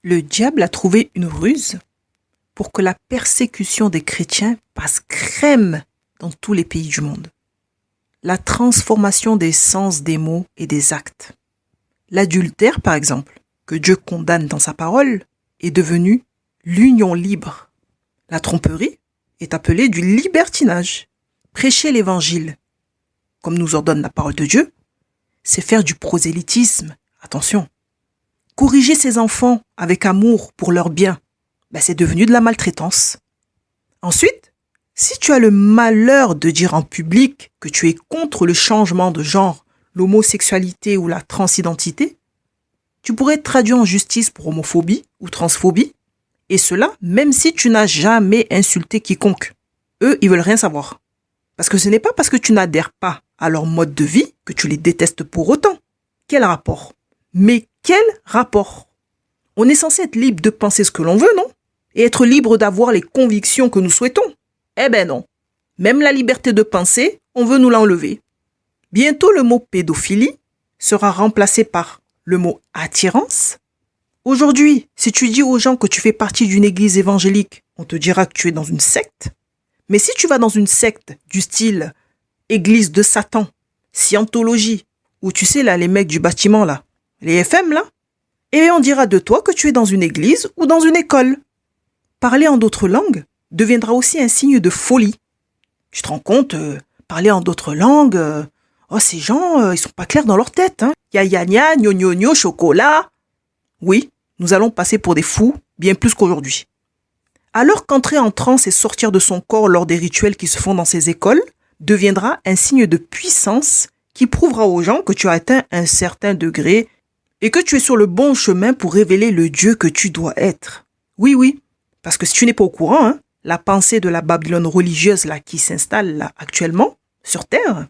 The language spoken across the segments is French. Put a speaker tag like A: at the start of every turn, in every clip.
A: Le diable a trouvé une ruse pour que la persécution des chrétiens passe crème dans tous les pays du monde. La transformation des sens des mots et des actes. L'adultère, par exemple, que Dieu condamne dans sa parole, est devenu l'union libre. La tromperie est appelée du libertinage. Prêcher l'évangile, comme nous ordonne la parole de Dieu, c'est faire du prosélytisme. Attention. Corriger ses enfants avec amour pour leur bien, c'est devenu de la maltraitance. Ensuite, si tu as le malheur de dire en public que tu es contre le changement de genre, l'homosexualité ou la transidentité, tu pourrais être traduit en justice pour homophobie ou transphobie, et cela même si tu n'as jamais insulté quiconque. Eux, ils veulent rien savoir. Parce que ce n'est pas parce que tu n'adhères pas à leur mode de vie que tu les détestes pour autant. Quel rapport? Mais quel rapport? On est censé être libre de penser ce que l'on veut, non? Et être libre d'avoir les convictions que nous souhaitons. Eh ben non. Même la liberté de penser, on veut nous l'enlever. Bientôt, le mot pédophilie sera remplacé par le mot attirance. Aujourd'hui, si tu dis aux gens que tu fais partie d'une église évangélique, on te dira que tu es dans une secte. Mais si tu vas dans une secte du style église de Satan, scientologie, ou tu sais là, les mecs du bâtiment là, les FM là, et on dira de toi que tu es dans une église ou dans une école. Parler en d'autres langues deviendra aussi un signe de folie. Tu te rends compte, parler en d'autres langues, ces gens, ils sont pas clairs dans leur tête. Ya ya ya, gno gno gno, chocolat. Oui, nous allons passer pour des fous, bien plus qu'aujourd'hui. Alors qu'entrer en transe et sortir de son corps lors des rituels qui se font dans ces écoles deviendra un signe de puissance qui prouvera aux gens que tu as atteint un certain degré et que tu es sur le bon chemin pour révéler le Dieu que tu dois être. Oui, parce que si tu n'es pas au courant, la pensée de la Babylone religieuse là qui s'installe là actuellement sur Terre,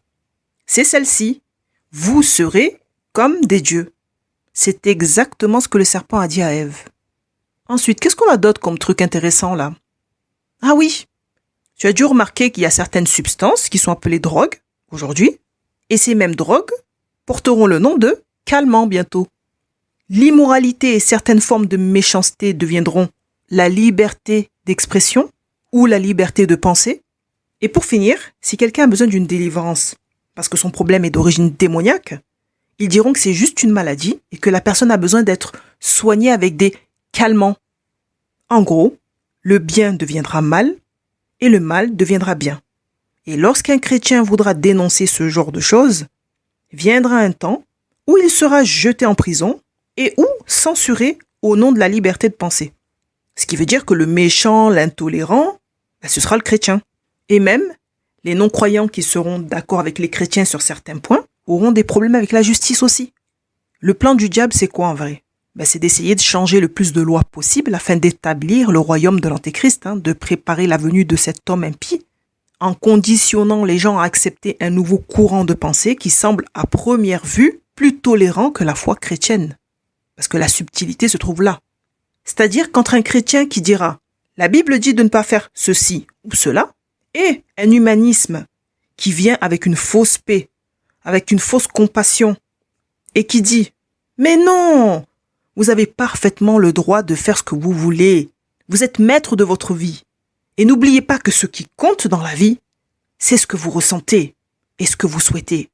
A: c'est celle-ci. Vous serez comme des dieux. C'est exactement ce que le serpent a dit à Ève. Ensuite, qu'est-ce qu'on a d'autre comme truc intéressant là? Ah oui, tu as dû remarquer qu'il y a certaines substances qui sont appelées drogues aujourd'hui, et ces mêmes drogues porteront le nom de calmants bientôt. L'immoralité et certaines formes de méchanceté deviendront la liberté d'expression ou la liberté de penser. Et pour finir, si quelqu'un a besoin d'une délivrance parce que son problème est d'origine démoniaque, ils diront que c'est juste une maladie et que la personne a besoin d'être soignée avec des calmants. En gros, le bien deviendra mal et le mal deviendra bien. Et lorsqu'un chrétien voudra dénoncer ce genre de choses, viendra un temps où il sera jeté en prison et ou censuré au nom de la liberté de penser. Ce qui veut dire que le méchant, l'intolérant, ce sera le chrétien. Et même, les non-croyants qui seront d'accord avec les chrétiens sur certains points auront des problèmes avec la justice aussi. Le plan du diable, c'est quoi en vrai? C'est d'essayer de changer le plus de lois possible afin d'établir le royaume de l'Antéchrist, de préparer la venue de cet homme impie, en conditionnant les gens à accepter un nouveau courant de pensée qui semble à première vue plus tolérant que la foi chrétienne. Parce que la subtilité se trouve là. C'est-à-dire qu'entre un chrétien qui dira « La Bible dit de ne pas faire ceci ou cela » et un humanisme qui vient avec une fausse paix, avec une fausse compassion et qui dit « Mais non, vous avez parfaitement le droit de faire ce que vous voulez. Vous êtes maître de votre vie. Et n'oubliez pas que ce qui compte dans la vie, c'est ce que vous ressentez et ce que vous souhaitez. »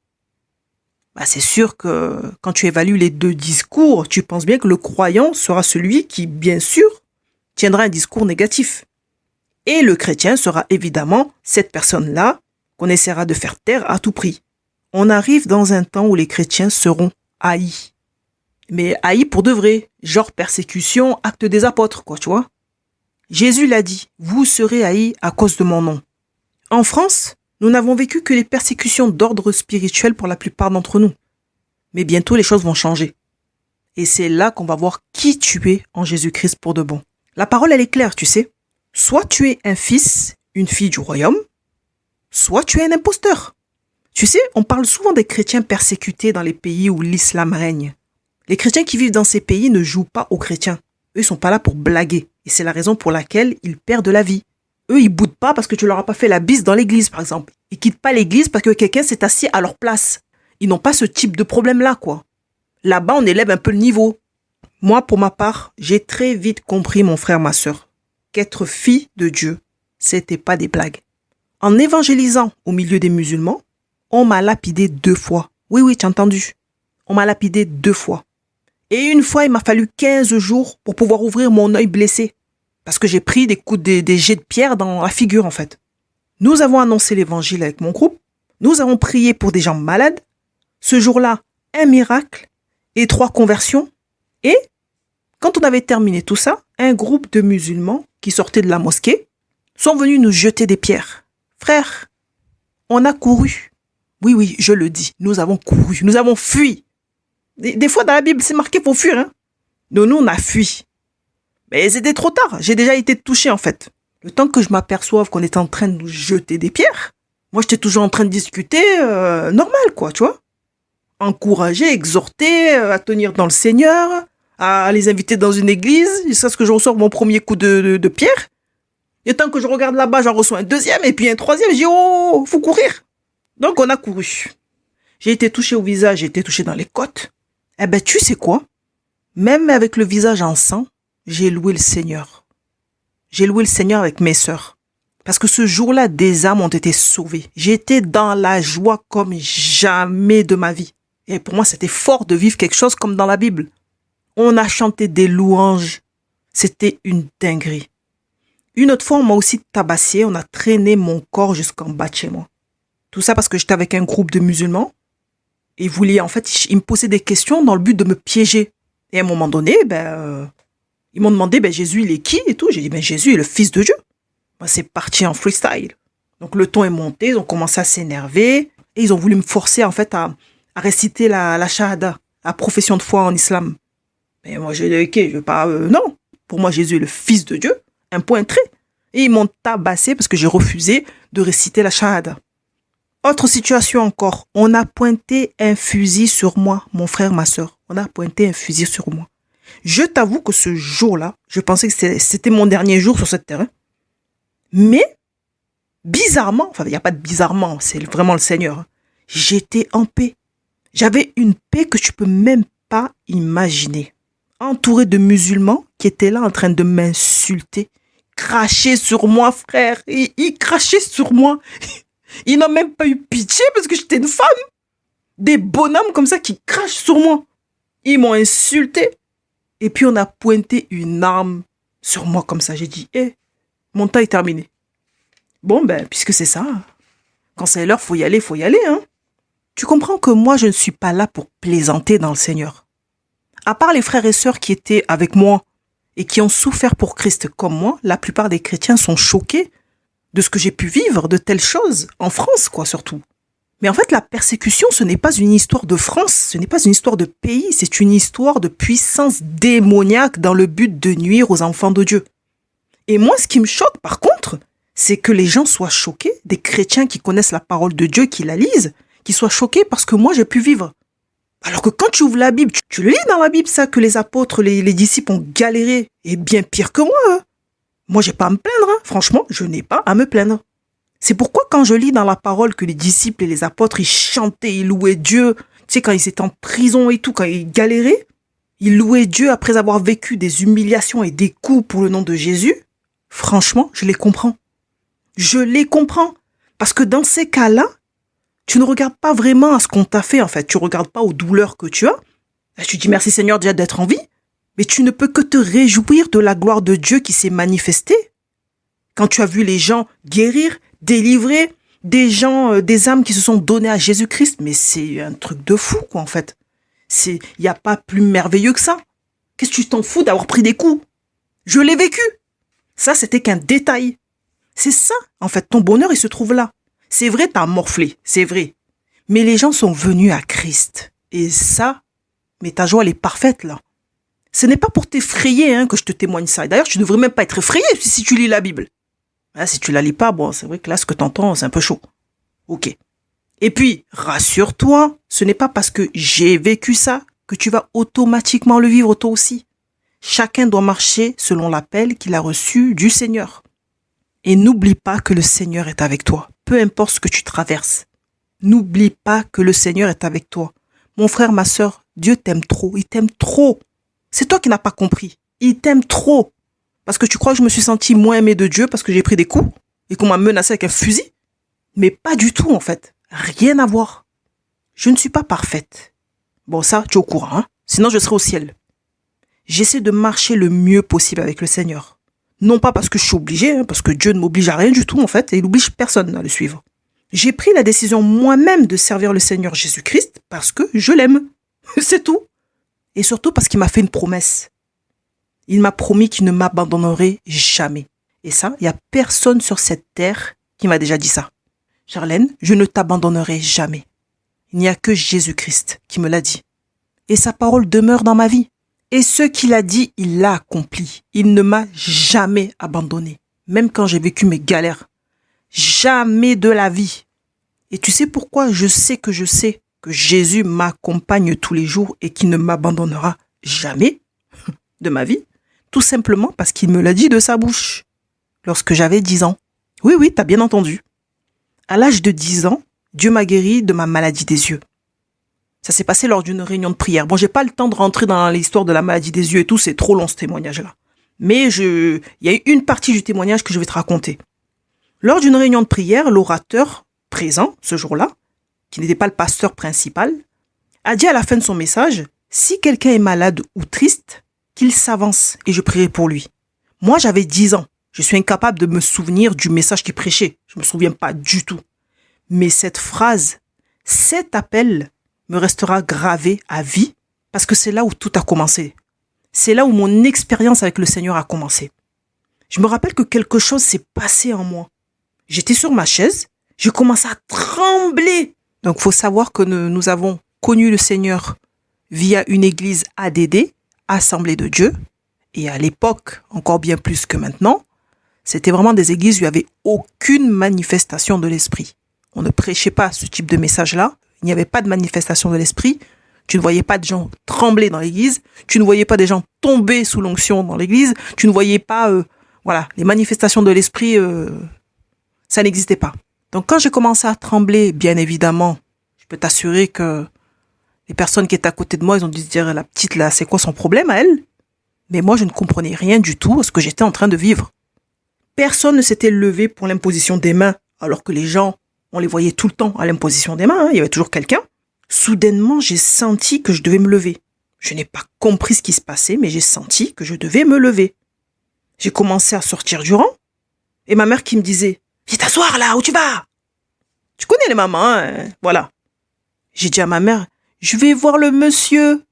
A: C'est sûr que quand tu évalues les deux discours, tu penses bien que le croyant sera celui qui, bien sûr, tiendra un discours négatif. Et le chrétien sera évidemment cette personne-là qu'on essaiera de faire taire à tout prix. On arrive dans un temps où les chrétiens seront haïs. Mais haïs pour de vrai, genre persécution, acte des apôtres, tu vois. Jésus l'a dit, vous serez haïs à cause de mon nom. En France, nous n'avons vécu que les persécutions d'ordre spirituel pour la plupart d'entre nous. Mais bientôt, les choses vont changer. Et c'est là qu'on va voir qui tu es en Jésus-Christ pour de bon. La parole, elle est claire, tu sais. Soit tu es un fils, une fille du royaume, soit tu es un imposteur. Tu sais, on parle souvent des chrétiens persécutés dans les pays où l'islam règne. Les chrétiens qui vivent dans ces pays ne jouent pas aux chrétiens. Eux, ils sont pas là pour blaguer. Et c'est la raison pour laquelle ils perdent la vie. Eux, ils boudent pas parce que tu leur as pas fait la bise dans l'église, par exemple. Ils quittent pas l'église parce que quelqu'un s'est assis à leur place. Ils n'ont pas ce type de problème-là, Là-bas, on élève un peu le niveau. Moi, pour ma part, j'ai très vite compris, mon frère, ma sœur, qu'être fille de Dieu, c'était pas des blagues. En évangélisant au milieu des musulmans, on m'a lapidé 2 fois. Oui, oui, tu as entendu. On m'a lapidé 2 fois. Et une fois, il m'a fallu 15 jours pour pouvoir ouvrir mon œil blessé. Parce que j'ai pris des jets de pierre dans la figure, en fait. Nous avons annoncé l'évangile avec mon groupe. Nous avons prié pour des gens malades. Ce jour-là, un miracle et 3 conversions. Et quand on avait terminé tout ça, un groupe de musulmans qui sortaient de la mosquée sont venus nous jeter des pierres. Frère, on a couru. Oui, oui, je le dis. Nous avons couru. Nous avons fui. Des fois, dans la Bible, c'est marqué faut fuir. Hein. Nous, on a fui. Mais c'était trop tard. J'ai déjà été touché, en fait. Le temps que je m'aperçoive qu'on est en train de nous jeter des pierres, moi, j'étais toujours en train de discuter normal, quoi, tu vois. Encourager, exhorter, à tenir dans le Seigneur, à les inviter dans une église. C'est ce que je reçois mon premier coup de pierre. Et tant que je regarde là-bas, j'en reçois un deuxième et puis un troisième. Je dis, oh, faut courir. Donc, on a couru. J'ai été touché au visage, j'ai été touché dans les côtes. Eh ben, tu sais quoi? Même avec le visage en sang, j'ai loué le Seigneur. J'ai loué le Seigneur avec mes sœurs. Parce que ce jour-là, des âmes ont été sauvées. J'étais dans la joie comme jamais de ma vie. Et pour moi, c'était fort de vivre quelque chose comme dans la Bible. On a chanté des louanges. C'était une dinguerie. Une autre fois, on m'a aussi tabassé. On a traîné mon corps jusqu'en bas de chez moi. Tout ça parce que j'étais avec un groupe de musulmans. Et ils voulaient, en fait, ils me posaient des questions dans le but de me piéger. Et à un moment donné, ils m'ont demandé, Jésus, il est qui et tout. J'ai dit, Jésus est le Fils de Dieu. C'est parti en freestyle. Donc le ton est monté, ils ont commencé à s'énerver. Et ils ont voulu me forcer, en fait, à réciter la shahada, la profession de foi en islam. Mais moi, j'ai dit, ok, je veux pas... non, pour moi, Jésus est le Fils de Dieu. Un point trait. Et ils m'ont tabassé parce que j'ai refusé de réciter la shahada. Autre situation encore, on a pointé un fusil sur moi, mon frère, ma sœur. On a pointé un fusil sur moi. Je t'avoue que ce jour-là, je pensais que c'était mon dernier jour sur cette terre. Mais, bizarrement, enfin, il n'y a pas de bizarrement, c'est vraiment le Seigneur. J'étais en paix. J'avais une paix que tu peux même pas imaginer. Entouré de musulmans qui étaient là en train de m'insulter, cracher sur moi, frère. Ils crachaient sur moi. Ils n'ont même pas eu pitié parce que j'étais une femme. Des bonhommes comme ça qui crachent sur moi. Ils m'ont insulté. Et puis on a pointé une arme sur moi comme ça. J'ai dit, mon temps est terminé. Bon, puisque c'est ça, quand c'est l'heure, faut y aller, hein. Tu comprends que moi, je ne suis pas là pour plaisanter dans le Seigneur. À part les frères et sœurs qui étaient avec moi et qui ont souffert pour Christ comme moi, la plupart des chrétiens sont choqués de ce que j'ai pu vivre, de telles choses, en France, quoi, surtout. Mais en fait, la persécution, ce n'est pas une histoire de France, ce n'est pas une histoire de pays, c'est une histoire de puissance démoniaque dans le but de nuire aux enfants de Dieu. Et moi, ce qui me choque, par contre, c'est que les gens soient choqués, des chrétiens qui connaissent la parole de Dieu, qui la lisent, qui soient choqués parce que moi, j'ai pu vivre. Alors que quand tu ouvres la Bible, tu le lis dans la Bible, ça, que les apôtres, les disciples ont galéré, et bien pire que moi. Hein. Moi, j'ai pas à me plaindre, hein. Franchement, je n'ai pas à me plaindre. C'est pourquoi quand je lis dans la parole que les disciples et les apôtres, ils chantaient, ils louaient Dieu, tu sais, quand ils étaient en prison et tout, quand ils galéraient, ils louaient Dieu après avoir vécu des humiliations et des coups pour le nom de Jésus. Franchement, je les comprends. Je les comprends. Parce que dans ces cas-là, tu ne regardes pas vraiment à ce qu'on t'a fait, en fait. Tu ne regardes pas aux douleurs que tu as. Tu dis merci Seigneur déjà d'être en vie. Mais tu ne peux que te réjouir de la gloire de Dieu qui s'est manifestée. Quand tu as vu les gens guérir, délivrer, des gens, des âmes qui se sont données à Jésus-Christ, mais c'est un truc de fou, quoi, en fait. Il n'y a pas plus merveilleux que ça. Qu'est-ce que tu t'en fous d'avoir pris des coups? Je l'ai vécu. Ça, c'était qu'un détail. C'est ça, en fait, ton bonheur, il se trouve là. C'est vrai, t'as morflé, c'est vrai. Mais les gens sont venus à Christ. Et ça, mais ta joie, elle est parfaite, là. Ce n'est pas pour t'effrayer que je te témoigne ça. Et d'ailleurs, tu ne devrais même pas être effrayé si tu lis la Bible. Là, si tu la lis pas, bon, c'est vrai que là, ce que t'entends, c'est un peu chaud. Ok. Et puis, rassure-toi, ce n'est pas parce que j'ai vécu ça que tu vas automatiquement le vivre toi aussi. Chacun doit marcher selon l'appel qu'il a reçu du Seigneur. Et n'oublie pas que le Seigneur est avec toi, peu importe ce que tu traverses. N'oublie pas que le Seigneur est avec toi. Mon frère, ma sœur, Dieu t'aime trop, il t'aime trop. C'est toi qui n'as pas compris. Il t'aime trop. Parce que tu crois que je me suis sentie moins aimée de Dieu parce que j'ai pris des coups et qu'on m'a menacée avec un fusil? Mais pas du tout, en fait. Rien à voir. Je ne suis pas parfaite. Bon, ça, tu es au courant, hein? Sinon, je serai au ciel. J'essaie de marcher le mieux possible avec le Seigneur. Non pas parce que je suis obligée, hein, parce que Dieu ne m'oblige à rien du tout, en fait, et il n'oblige personne à le suivre. J'ai pris la décision moi-même de servir le Seigneur Jésus-Christ parce que je l'aime. C'est tout. Et surtout parce qu'il m'a fait une promesse. Il m'a promis qu'il ne m'abandonnerait jamais. Et ça, il n'y a personne sur cette terre qui m'a déjà dit ça. Charlène, je ne t'abandonnerai jamais. Il n'y a que Jésus-Christ qui me l'a dit. Et sa parole demeure dans ma vie. Et ce qu'il a dit, il l'a accompli. Il ne m'a jamais abandonné. Même quand j'ai vécu mes galères. Jamais de la vie. Et tu sais pourquoi je sais que Jésus m'accompagne tous les jours et qu'il ne m'abandonnera jamais de ma vie? Tout simplement parce qu'il me l'a dit de sa bouche. Lorsque j'avais 10 ans. Oui, t'as bien entendu. À l'âge de 10 ans, Dieu m'a guéri de ma maladie des yeux. Ça s'est passé lors d'une réunion de prière. Bon, j'ai pas le temps de rentrer dans l'histoire de la maladie des yeux et tout, c'est trop long ce témoignage-là. Mais il y a une partie du témoignage que je vais te raconter. Lors d'une réunion de prière, l'orateur présent, ce jour-là, qui n'était pas le pasteur principal, a dit à la fin de son message, si quelqu'un est malade ou triste, qu'il s'avance et je prierai pour lui. Moi, j'avais 10 ans. Je suis incapable de me souvenir du message qu'il prêchait. Je me souviens pas du tout. Mais cette phrase, cet appel me restera gravé à vie parce que c'est là où tout a commencé. C'est là où mon expérience avec le Seigneur a commencé. Je me rappelle que quelque chose s'est passé en moi. J'étais sur ma chaise, j'ai commencé à trembler. Donc, il faut savoir que nous avons connu le Seigneur via une église ADD, Assemblée de Dieu. Et à l'époque, encore bien plus que maintenant, c'était vraiment des églises où il n'y avait aucune manifestation de l'esprit. On ne prêchait pas ce type de message-là. Il n'y avait pas de manifestation de l'esprit. Tu ne voyais pas de gens trembler dans l'église. Tu ne voyais pas des gens tomber sous l'onction dans l'église. Tu ne voyais pas, les manifestations de l'esprit, ça n'existait pas. Donc quand j'ai commencé à trembler, bien évidemment, je peux t'assurer que les personnes qui étaient à côté de moi, ils ont dû se dire, la petite là, c'est quoi son problème à elle? Mais moi, je ne comprenais rien du tout à ce que j'étais en train de vivre. Personne ne s'était levé pour l'imposition des mains, alors que les gens, on les voyait tout le temps à l'imposition des mains, hein, il y avait toujours quelqu'un. Soudainement, j'ai senti que je devais me lever. Je n'ai pas compris ce qui se passait, mais j'ai senti que je devais me lever. J'ai commencé à sortir du rang, et ma mère qui me disait, viens t'asseoir là, où tu vas? Tu connais les mamans, hein, voilà. J'ai dit à ma mère, je vais voir le monsieur.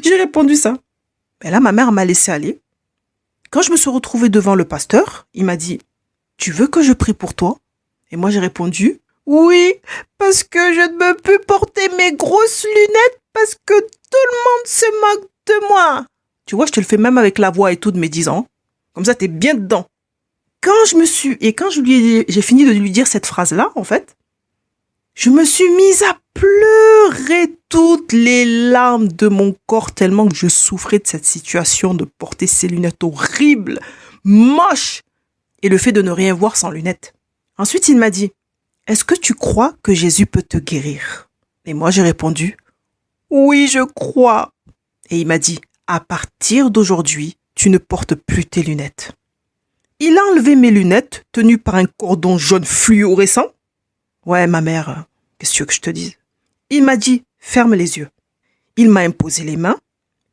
A: J'ai répondu ça. Et là, ma mère m'a laissé aller. Quand je me suis retrouvée devant le pasteur, il m'a dit, tu veux que je prie pour toi? Et moi, j'ai répondu, oui, parce que je ne peux plus porter mes grosses lunettes parce que tout le monde se moque de moi. Tu vois, je te le fais même avec la voix et tout de mes 10 ans. Comme ça, t'es bien dedans. Quand j'ai fini de lui dire cette phrase-là, en fait, je me suis mise à pleurer toutes les larmes de mon corps tellement que je souffrais de cette situation de porter ces lunettes horribles, moches, et le fait de ne rien voir sans lunettes. Ensuite, il m'a dit, est-ce que tu crois que Jésus peut te guérir? Et moi, j'ai répondu, oui, je crois. Et il m'a dit, à partir d'aujourd'hui, tu ne portes plus tes lunettes. Il a enlevé mes lunettes, tenues par un cordon jaune fluorescent. Ouais, ma mère, qu'est-ce que tu veux que je te dise? Il m'a dit, ferme les yeux. Il m'a imposé les mains.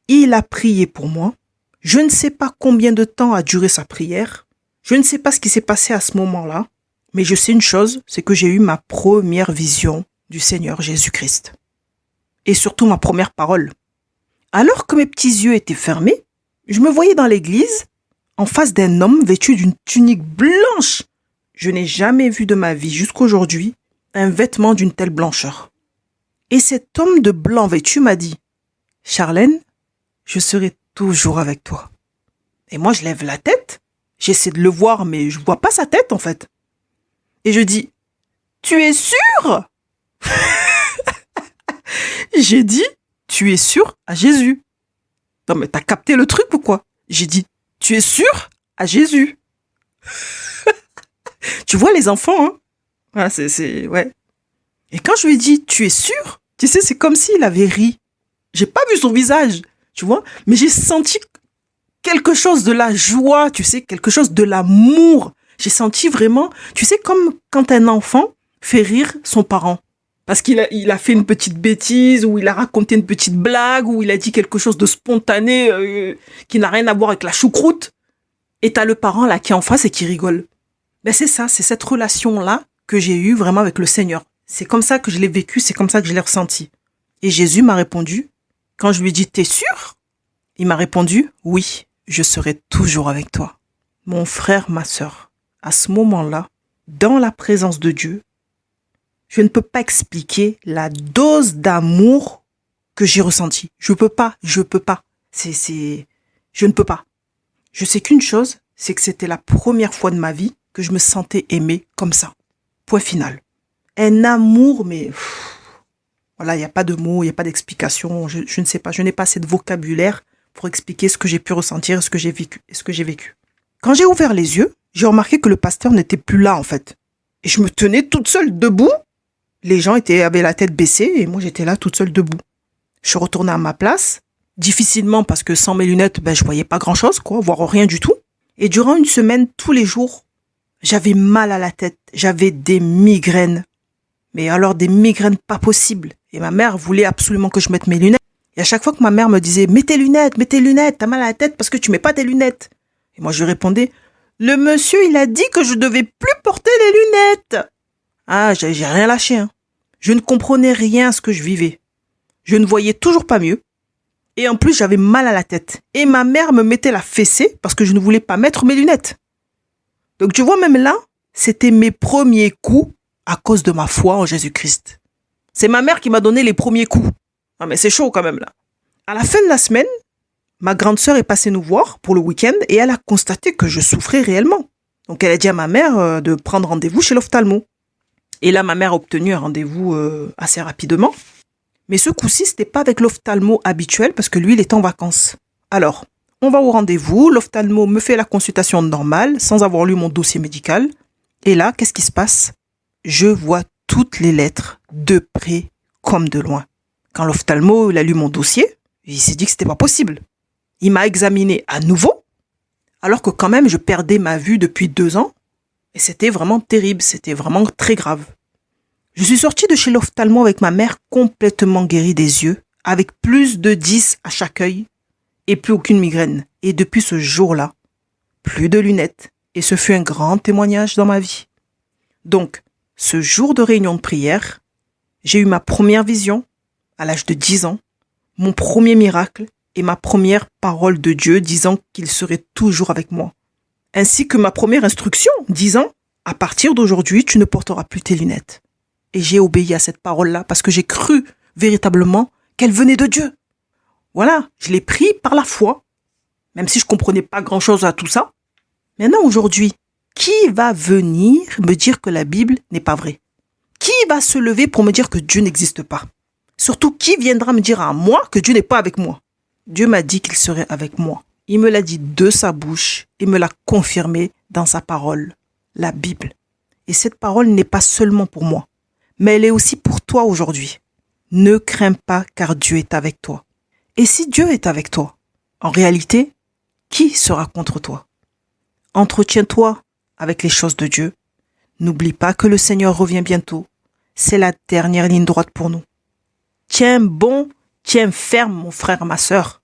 A: Il a prié pour moi. Je ne sais pas combien de temps a duré sa prière. Je ne sais pas ce qui s'est passé à ce moment-là. Mais je sais une chose, c'est que j'ai eu ma première vision du Seigneur Jésus-Christ. Et surtout ma première parole. Alors que mes petits yeux étaient fermés, je me voyais dans l'église, en face d'un homme vêtu d'une tunique blanche. Je n'ai jamais vu de ma vie jusqu'aujourd'hui un vêtement d'une telle blancheur. Et cet homme de blanc vêtu m'a dit, « Charlène, je serai toujours avec toi. » Et moi, je lève la tête. J'essaie de le voir, mais je vois pas sa tête, en fait. Et je dis, « Tu es sûr ?» J'ai dit, « Tu es sûr à Jésus ?» Non, mais t'as capté le truc ou quoi? J'ai dit, « Tu es sûr à Jésus ?» Tu vois les enfants, hein? Ah, ouais. Et quand je lui ai dit, tu es sûr? Tu sais, c'est comme s'il avait ri. J'ai pas vu son visage. tu vois. Mais j'ai senti quelque chose de la joie, tu sais, quelque chose de l'amour. J'ai senti vraiment, tu sais, comme quand un enfant fait rire son parent. Parce qu'il a fait une petite bêtise, ou il a raconté une petite blague, ou il a dit quelque chose de spontané qui n'a rien à voir avec la choucroute. Et t'as le parent là qui est en face et qui rigole. Ben c'est ça, c'est cette relation-là que j'ai eue vraiment avec le Seigneur. C'est comme ça que je l'ai vécu, c'est comme ça que je l'ai ressenti. Et Jésus m'a répondu, quand je lui ai dit, t'es sûr? Il m'a répondu, oui, je serai toujours avec toi. Mon frère, ma sœur, à ce moment-là, dans la présence de Dieu, je ne peux pas expliquer la dose d'amour que j'ai ressentie. Je peux pas. Je ne peux pas. Je sais qu'une chose, c'est que c'était la première fois de ma vie que je me sentais aimée comme ça. Point final. Un amour, mais voilà, il n'y a pas de mots, il n'y a pas d'explication. Je ne sais pas, je n'ai pas assez de vocabulaire pour expliquer ce que j'ai pu ressentir, ce que j'ai vécu. Quand j'ai ouvert les yeux, j'ai remarqué que le pasteur n'était plus là en fait. Et je me tenais toute seule debout. Les gens avaient la tête baissée et moi j'étais là toute seule debout. Je suis retournée à ma place, difficilement parce que sans mes lunettes, je voyais pas grand chose, voire rien du tout. Et durant une semaine, tous les jours, j'avais mal à la tête, j'avais des migraines. Mais alors des migraines pas possibles. Et ma mère voulait absolument que je mette mes lunettes. Et à chaque fois que ma mère me disait, mets tes lunettes, t'as mal à la tête parce que tu mets pas tes lunettes. Et moi je lui répondais, le monsieur il a dit que je devais plus porter les lunettes. Ah, j'ai rien lâché, hein. Je ne comprenais rien à ce que je vivais. Je ne voyais toujours pas mieux. Et en plus, j'avais mal à la tête. Et ma mère me mettait la fessée parce que je ne voulais pas mettre mes lunettes. Donc tu vois, même là, c'était mes premiers coups à cause de ma foi en Jésus-Christ. C'est ma mère qui m'a donné les premiers coups. Ah mais c'est chaud quand même là. À la fin de la semaine, ma grande sœur est passée nous voir pour le week-end et elle a constaté que je souffrais réellement. Donc elle a dit à ma mère de prendre rendez-vous chez l'ophtalmo. Et là, ma mère a obtenu un rendez-vous assez rapidement. Mais ce coup-ci, c'était pas avec l'ophtalmo habituel parce que lui, il était en vacances. Alors, on va au rendez-vous, l'ophtalmo me fait la consultation normale sans avoir lu mon dossier médical. Et là, qu'est-ce qui se passe? Je vois toutes les lettres, de près comme de loin. Quand l'ophtalmo il a lu mon dossier, il s'est dit que c'était pas possible. Il m'a examiné à nouveau, alors que quand même je perdais ma vue depuis 2 ans. Et c'était vraiment terrible, c'était vraiment très grave. Je suis sortie de chez l'ophtalmo avec ma mère complètement guérie des yeux, avec plus de 10 à chaque œil, et plus aucune migraine. Et depuis ce jour-là, plus de lunettes. Et ce fut un grand témoignage dans ma vie. Donc, ce jour de réunion de prière, j'ai eu ma première vision, à l'âge de 10 ans, mon premier miracle et ma première parole de Dieu disant qu'il serait toujours avec moi. Ainsi que ma première instruction disant, à partir d'aujourd'hui, tu ne porteras plus tes lunettes. Et j'ai obéi à cette parole-là parce que j'ai cru véritablement qu'elle venait de Dieu. Voilà, je l'ai pris par la foi, même si je comprenais pas grand-chose à tout ça. Maintenant, aujourd'hui, qui va venir me dire que la Bible n'est pas vraie? Qui va se lever pour me dire que Dieu n'existe pas? Surtout, qui viendra me dire à moi que Dieu n'est pas avec moi? Dieu m'a dit qu'il serait avec moi. Il me l'a dit de sa bouche et me l'a confirmé dans sa parole, la Bible. Et cette parole n'est pas seulement pour moi, mais elle est aussi pour toi aujourd'hui. Ne crains pas car Dieu est avec toi. Et si Dieu est avec toi, en réalité, qui sera contre toi? Entretiens-toi avec les choses de Dieu. N'oublie pas que le Seigneur revient bientôt. C'est la dernière ligne droite pour nous. Tiens bon, tiens ferme mon frère, ma sœur.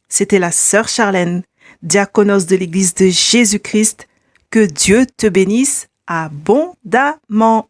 A: C'était la sœur Charlène, diaconos de l'église de Jésus-Christ. Que Dieu te bénisse abondamment.